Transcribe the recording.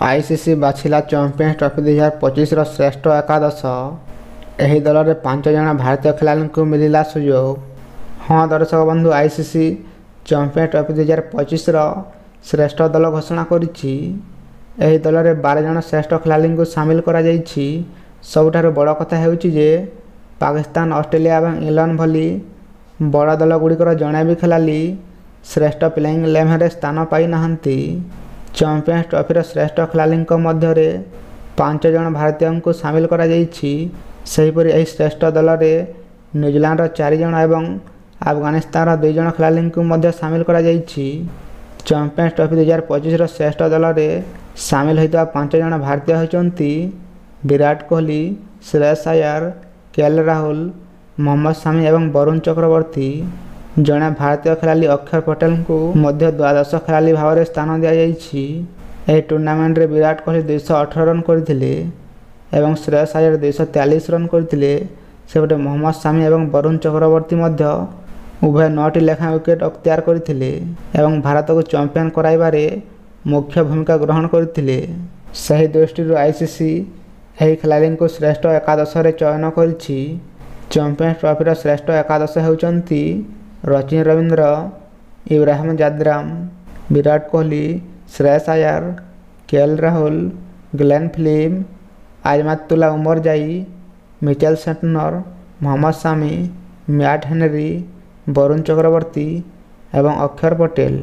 ICC बाछिला champions trophy 2025 श्रेष्ठ एकादश। ଏହି ଦଳରେ 5 ଜଣ ଭାରତୀୟ ଖେଳାଳିଙ୍କୁ ମିଳିଲା ସୁଯୋଗ। ହଁ ଦର୍ଶକ ବନ୍ଧୁ, आईसीसी ଚମ୍ପିୟନ୍ସ ଟ୍ରଫି 2025ର ଶ୍ରେଷ୍ଠ ଦଳ ଘୋଷଣା କରିଛି। ଏହି ଦଳରେ 12 ଜଣ ଶ୍ରେଷ୍ଠ ଖେଳାଳିଙ୍କୁ ସାମିଲ କରାଯାଇଛି। ସବୁଠାରୁ ବଡ଼ କଥା ହେଉଛି ଯେ ପାକିସ୍ତାନ, ଅଷ୍ଟ୍ରେଲିଆ ଏବଂ ଇଂଲଣ୍ଡ ଭଳି ବଡ଼ ଦଳଗୁଡ଼ିକର ଜଣେ ବି ଖେଳାଳି ଶ୍ରେଷ୍ଠ ପ୍ଲେଇଂ 11ରେ ସ୍ଥାନ ପାଇନାହାନ୍ତି। ଚମ୍ପିୟନ୍ସ ଟ୍ରଫିର ଶ୍ରେଷ୍ଠ ଖେଳାଳିଙ୍କ ମଧ୍ୟରେ 5 ଜଣ ଭାରତୀୟଙ୍କୁ ସାମିଲ କରାଯାଇଛି। ସେହିପରି ଏହି ଶ୍ରେଷ୍ଠ ଦଳରେ ନ୍ୟୁଜିଲାଣ୍ଡର 4 ଜଣ ଏବଂ ଆଫଗାନିସ୍ତାନର 2 ଜଣ ଖେଳାଳିଙ୍କୁ ମଧ୍ୟ ସାମିଲ କରାଯାଇଛି। ଚମ୍ପିୟନ୍ସ ଟ୍ରଫି 2025ର ଶ୍ରେଷ୍ଠ ଦଳରେ ସାମିଲ ହୋଇଥିବା 5 ଜଣ ଭାରତୀୟ ହେଉଛନ୍ତି ବିରାଟ କୋହଲି, ଶ୍ରେୟସ ଆୟାର, କେଏଲ ରାହୁଲ, ମହମ୍ମଦ ସାମି ଏବଂ ବରୁଣ ଚକ୍ରବର୍ତ୍ତୀ। ଜଣେ ଭାରତୀୟ ଖେଳାଳି ଅକ୍ଷର ପଟେଲଙ୍କୁ ମଧ୍ୟ ଦ୍ୱାଦଶ ଖେଳାଳି ଭାବରେ ସ୍ଥାନ ଦିଆଯାଇଛି। ଏହି ଟୁର୍ଣ୍ଣାମେଣ୍ଟରେ ବିରାଟ କୋହଲି 218 ରନ୍ କରିଥିଲେ ଏବଂ ଶ୍ରେୟସ ଆୟାର 243 ରନ୍ କରିଥିଲେ। ସେପଟେ ମହମ୍ମଦ ସାମି ଏବଂ ବରୁଣ ଚକ୍ରବର୍ତ୍ତୀ ମଧ୍ୟ ଉଭୟ 9ଟି ଲେଖାଏଁ ୱିକେଟ୍ ଅକ୍ତିଆର କରିଥିଲେ ଏବଂ ଭାରତକୁ ଚମ୍ପିଆନ କରାଇବାରେ ମୁଖ୍ୟ ଭୂମିକା ଗ୍ରହଣ କରିଥିଲେ। ସେହି ଦୃଷ୍ଟିରୁ ଆଇସିସି ଏହି ଖେଳାଳିଙ୍କୁ ଶ୍ରେଷ୍ଠ ଏକାଦଶରେ ଚୟନ କରିଛି। ଚମ୍ପିୟନ୍ସ ଟ୍ରଫିର ଶ୍ରେଷ୍ଠ ଏକାଦଶ ହେଉଛନ୍ତି Rachin Ravindra, Ibrahim Zadran, Virat Kohli, Shreyas Iyer, KL Rahul, Glenn Phillip, Azmatullah Omarzai, Mitchell Santner, Mohammed Shami, Matt Henry, Varun Chakravarthy ଏବଂ ଅକ୍ଷର ପଟେଲ।